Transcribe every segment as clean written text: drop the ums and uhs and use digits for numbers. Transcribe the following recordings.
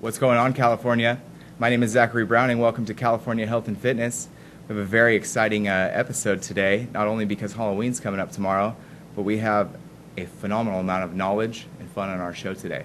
What's going on, California? My name is Zachary Brown, and welcome to California Health and Fitness. We have a very exciting episode today, not only because Halloween's coming up tomorrow, but we have a phenomenal amount of knowledge and fun on our show today.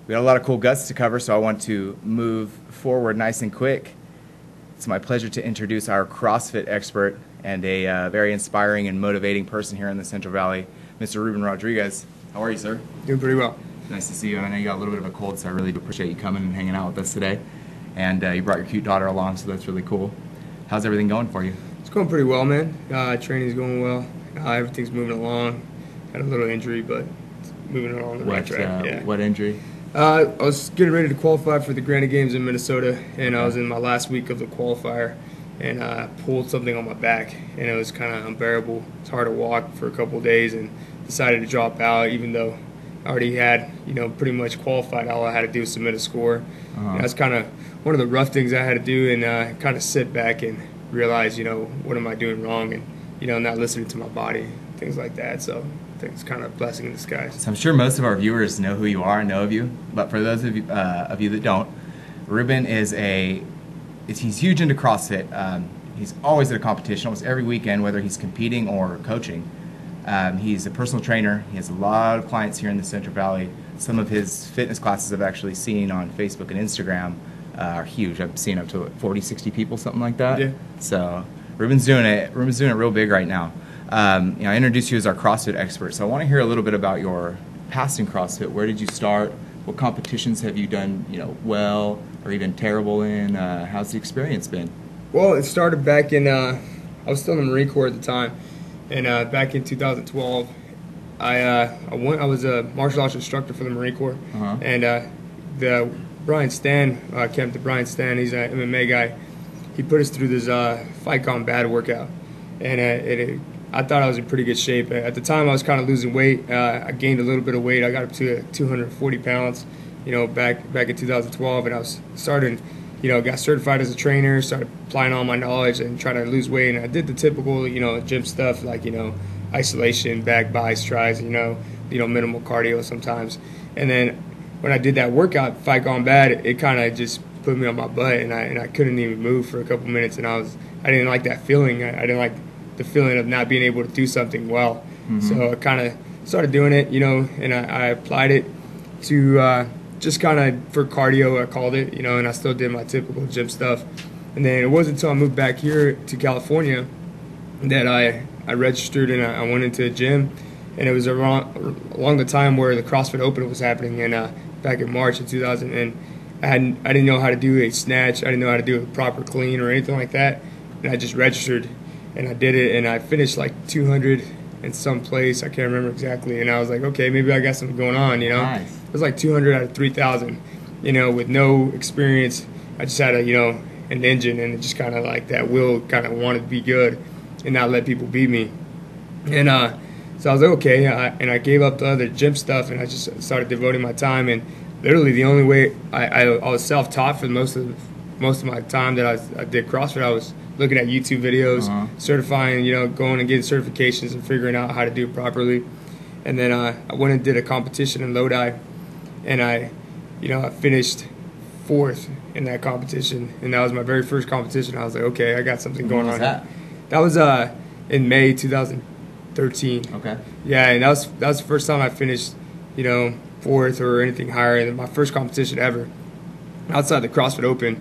We got a lot of cool guts to cover, so I want to move forward nice and quick. It's my pleasure to introduce our CrossFit expert and a very inspiring and motivating person here in the Central Valley, Mr. Ruben Rodriguez. How are you, sir? Doing pretty well. Nice to see you, and I know you got a little bit of a cold, so I really do appreciate you coming and hanging out with us today. And you brought your cute daughter along, so that's really cool. How's everything going for you? It's going pretty well, man. Training's going well. Everything's moving along. Had a little injury, but it's moving along the right track. Yeah. What injury? I was getting ready to qualify for the Granite Games in Minnesota, and I was in my last week of the qualifier, and I pulled something on my back, and it was kind of unbearable. It's hard to walk for a couple of days, and decided to drop out, even though I already had, pretty much qualified. All I had to do was submit a score. That's kind of one of the rough things I had to do, and kind of sit back and realize, what am I doing wrong, and, not listening to my body, things like that. So I think it's kind of a blessing in disguise. So I'm sure most of our viewers know who you are and know of you, but for those of you that don't, Ruben is he's huge into CrossFit. He's always at a competition, almost every weekend, whether he's competing or coaching. He's a personal trainer. He has a lot of clients here in the Central Valley. Some of his fitness classes I've actually seen on Facebook and Instagram are huge. I've seen up to 40, 60 people, something like that. Yeah. So Ruben's doing it real big right now. I introduced you as our CrossFit expert, so I want to hear a little bit about your past in CrossFit. Where did you start? What competitions have you done, well or even terrible in? How's the experience been? Well, it started back in, I was still in the Marine Corps at the time, and back in 2012, I was a martial arts instructor for the Marine Corps, and the Brian Stan, Captain Brian Stan, he's an MMA guy. He put us through this Fight Gone Bad workout, and I thought I was in pretty good shape. At the time, I was kind of losing weight. I gained a little bit of weight. I got up to 240 pounds, back in 2012, and I was starting, got certified as a trainer, started applying all my knowledge and trying to lose weight. And I did the typical, gym stuff like, isolation, back, bis, tries, minimal cardio sometimes. And then when I did that workout, Fight Gone Bad, it kind of just put me on my butt, and I couldn't even move for a couple minutes. And I didn't like that feeling. I didn't like the feeling of not being able to do something well. So I kind of started doing it, and I applied it to just kind of for cardio, I called it, and I still did my typical gym stuff. And then it wasn't until I moved back here to California that I registered and I went into a gym, and it was along the time where the CrossFit Open was happening, and back in March of 2000, and I didn't know how to do a snatch, I didn't know how to do a proper clean or anything like that, and I just registered, and I did it, and I finished like 200 in some place, I can't remember exactly, and I was like, okay, maybe I got something going on, Nice. It was like 200 out of 3,000, with no experience. I just had an engine, and it just kind of like that will kind of wanted to be good and not let people beat me. And so I was like, okay, and I gave up the other gym stuff, and I just started devoting my time. And literally the only way I was self-taught for most of my time that I did CrossFit. I was looking at YouTube videos, certifying, going and getting certifications and figuring out how to do it properly. And then I went and did a competition in Lodi, and I finished 4th in that competition, and that was my very first competition. I was like, okay, I got something going on. That was in May 2013. Okay. Yeah, and that was the first time I finished, 4th or anything higher than my first competition ever outside the CrossFit Open.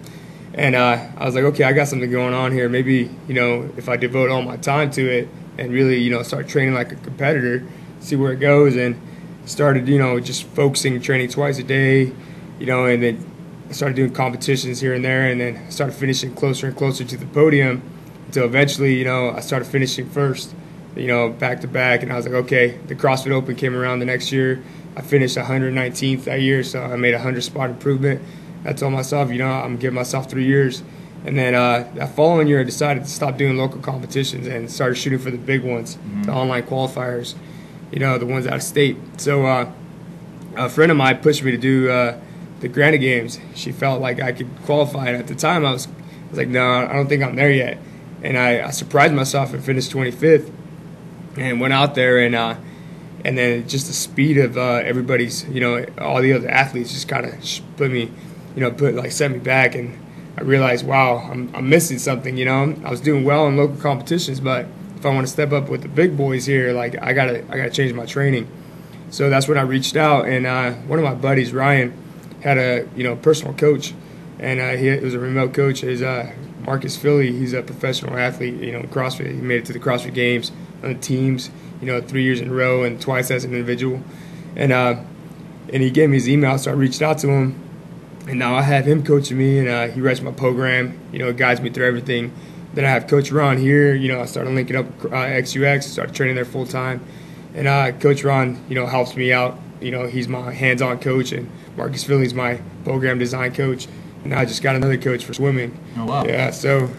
And I was like, okay, I got something going on here. Maybe, if I devote all my time to it and really, start training like a competitor, see where it goes. And started, just focusing, training twice a day, and then I started doing competitions here and there, and then I started finishing closer and closer to the podium until eventually, I started finishing first, back to back. And I was like, okay, the CrossFit Open came around the next year. I finished 119th that year, so I made a 100-spot improvement. I told myself, I'm going to give myself 3 years. And then that following year, I decided to stop doing local competitions and started shooting for the big ones, the online qualifiers, the ones out of state. So a friend of mine pushed me to do the Granite Games. She felt like I could qualify. And at the time, I was like, no, I don't think I'm there yet. And I surprised myself and finished 25th and went out there, and then just the speed of everybody's, all the other athletes just kind of put me set me back, and I realized, wow, I'm missing something. I was doing well in local competitions, but if I want to step up with the big boys here, like I gotta change my training. So that's when I reached out, and one of my buddies, Ryan, had a personal coach, and he was a remote coach. His Marcus Philly, he's a professional athlete, in CrossFit. He made it to the CrossFit Games on the teams, 3 years in a row and twice as an individual. And he gave me his email, so I reached out to him, and now I have him coaching me, and he writes my program, guides me through everything. Then I have Coach Ron here. I started linking up XUX, started training there full time, and Coach Ron, helps me out. He's my hands-on coach, and Marcus Philly's my program design coach. And now I just got another coach for swimming. Oh wow! Yeah, so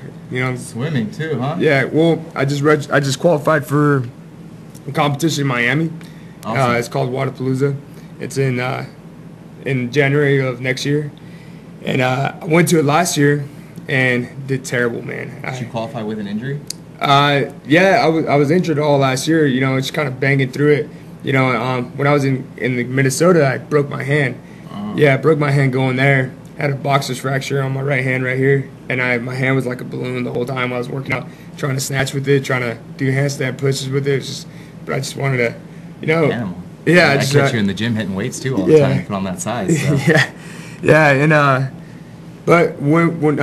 swimming too, huh? Yeah, well, I just qualified for a competition in Miami. Awesome. It's called Wadapalooza. It's in January of next year, and I went to it last year and did terrible, man. Did you qualify with an injury? Yeah, I was injured all last year. Just kind of banging through it. When I was in Minnesota, I broke my hand. Yeah, I broke my hand going there. Had a boxer's fracture on my right hand right here, and my hand was like a balloon the whole time I was working out, trying to snatch with it, trying to do handstand pushes with it. But I just wanted to, Animal. Yeah, I catch you in the gym hitting weights too all the time. Put on that size. So. yeah, and but when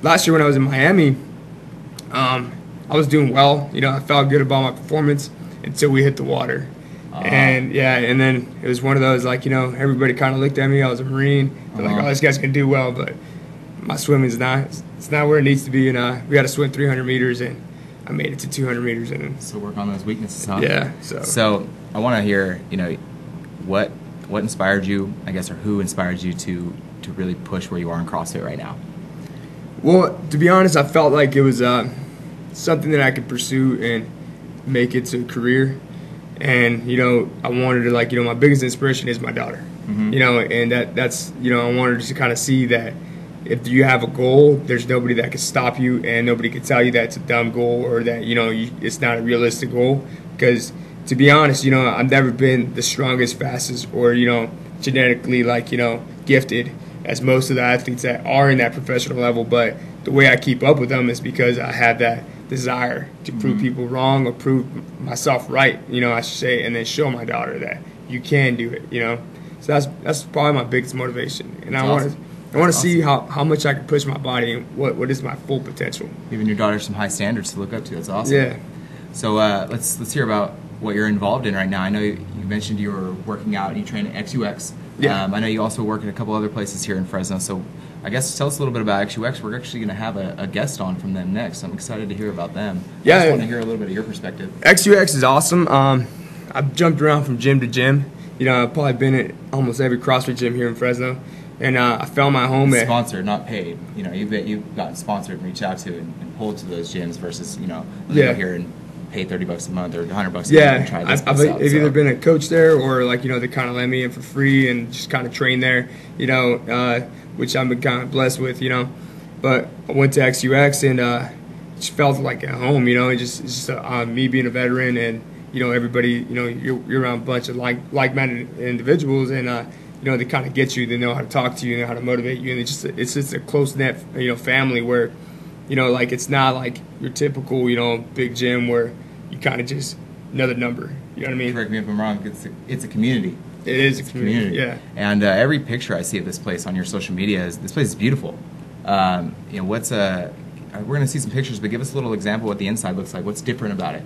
last year when I was in Miami, I was doing well. I felt good about my performance until we hit the water. And then it was one of those, everybody kind of looked at me. I was a Marine. They're like, oh, this guy's going to do well. But my swimming's it's not where it needs to be. And we got to swim 300 meters, and I made it to 200 meters. And so work on those weaknesses, huh? Yeah. So I want to hear, what inspired you, I guess, or who inspired you to really push where you are in CrossFit right now? Well, to be honest, I felt like it was something that I could pursue and make it to a career. And I wanted to my biggest inspiration is my daughter. Mm-hmm. And that's I wanted to kind of see that if you have a goal, there's nobody that can stop you, and nobody can tell you that it's a dumb goal or that it's not a realistic goal. Because to be honest, I've never been the strongest, fastest, or genetically gifted as most of the athletes that are in that professional level. But the way I keep up with them is because I have that desire to prove people wrong or prove myself right, I should say, and then show my daughter that you can do it, So that's probably my biggest motivation, and I want to see how much I can push my body and what is my full potential. Giving your daughter some high standards to look up to. That's awesome. Yeah. So let's hear about what you're involved in right now. I know you mentioned you were working out and you train at XUX. Yeah. I know you also work at a couple other places here in Fresno. So I guess tell us a little bit about XUX. We're actually going to have a guest on from them next. I'm excited to hear about them. Yeah. I just want to hear a little bit of your perspective. XUX is awesome. I've jumped around from gym to gym. I've probably been at almost every CrossFit gym here in Fresno. And I found my home at... Sponsored, not paid. You've gotten sponsored and reached out to and pulled to those gyms versus, go here and pay $30 a month or $100 a month and try this I've either been a coach there or they kind of let me in for free and just kind of train there, which I've been kind of blessed with, But I went to XUX and it just felt like at home, it's just me being a veteran and, everybody, you're around a bunch of like-minded individuals and, they kind of get you, they know how to talk to you, they know how to motivate you, and it's just a close-knit, family where, it's not like your typical, big gym where you kind of just another number. You know what I mean? Correct me if I'm wrong. It's a community. It is a community. Yeah. And every picture I see of this place on your social media this place is beautiful. We're going to see some pictures, but give us a little example of what the inside looks like. What's different about it?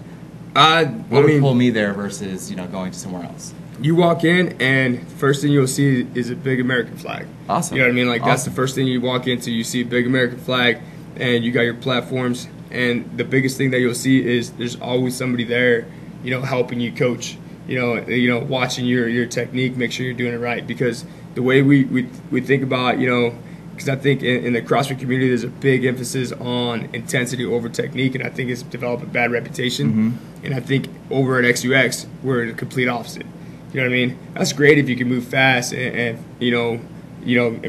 What would pull me there versus going to somewhere else? You walk in, and the first thing you'll see is a big American flag. Awesome. You know what I mean? Awesome. That's the first thing you walk into. You see a big American flag, and you got your platforms. And the biggest thing that you'll see is there's always somebody there, helping you coach. Watching your technique, make sure you're doing it right. Because the way we think about, because I think in the CrossFit community there's a big emphasis on intensity over technique, and I think it's developed a bad reputation. Mm-hmm. And I think over at XUX we're the complete opposite. You know what I mean? That's great if you can move fast and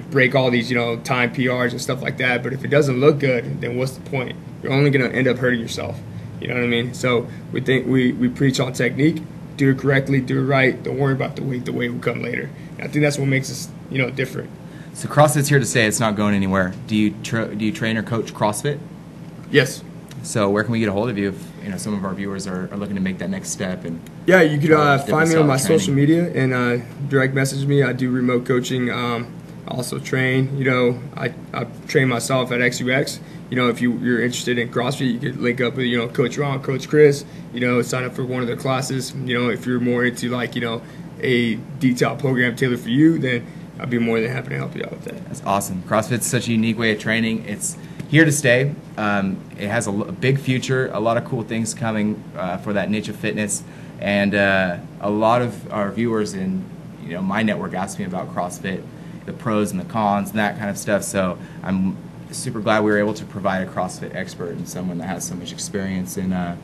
break all these time PRs and stuff like that. But if it doesn't look good, then what's the point? You're only going to end up hurting yourself. You know what I mean? So we think we preach on technique. Do it correctly, do it right. Don't worry about the weight. The weight will come later. And I think that's what makes us different. So CrossFit's here to stay. It's not going anywhere. Do you train or coach CrossFit? Yes. So where can we get a hold of you if some of our viewers are looking to make that next step? And yeah, you could find me on my training. social media and direct message me. I do remote coaching. I also train. I train myself at XUX. If you're interested in CrossFit, you could link up with Coach Ron, Coach Chris. Sign up for one of their classes. If you're more into a detailed program tailored for you, then I'd be more than happy to help you out with that. That's awesome. CrossFit's such a unique way of training. It's here to stay. It has a big future, a lot of cool things coming for that niche of fitness, and a lot of our viewers in my network ask me about CrossFit, the pros and the cons and that kind of stuff. So I'm super glad we were able to provide a CrossFit expert and someone that has so much experience in the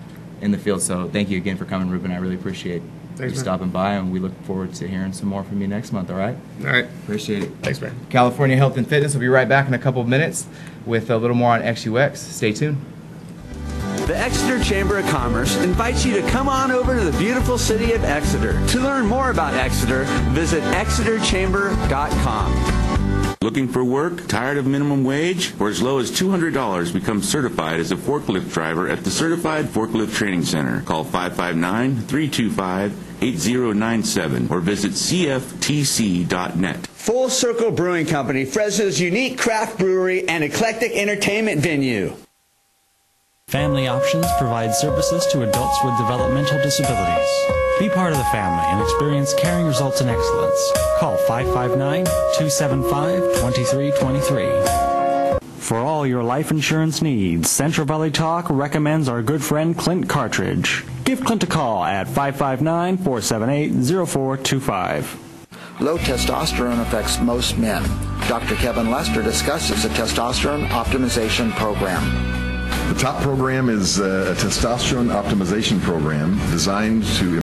field. So thank you again for coming, Ruben. I really appreciate you stopping by, and we look forward to hearing some more from you next month. All right? All right. Appreciate it. Thanks, man. California Health and Fitness will be right back in a couple of minutes with a little more on XUX. Stay tuned. The Exeter Chamber of Commerce invites you to come on over to the beautiful city of Exeter. To learn more about Exeter, visit exeterchamber.com. Looking for work? Tired of minimum wage? For as low as $200, become certified as a forklift driver at the Certified Forklift Training Center. Call 559-325-8097 or visit cftc.net. Full Circle Brewing Company, Fresno's unique craft brewery and eclectic entertainment venue. Family Options provides services to adults with developmental disabilities. Be part of the family and experience caring results and excellence. Call 559-275-2323. For all your life insurance needs, Central Valley Talk recommends our good friend Clint Cartridge. Give Clint a call at 559-478-0425. Low testosterone affects most men. Dr. Kevin Lester discusses the testosterone optimization program. The top program is a testosterone optimization program designed to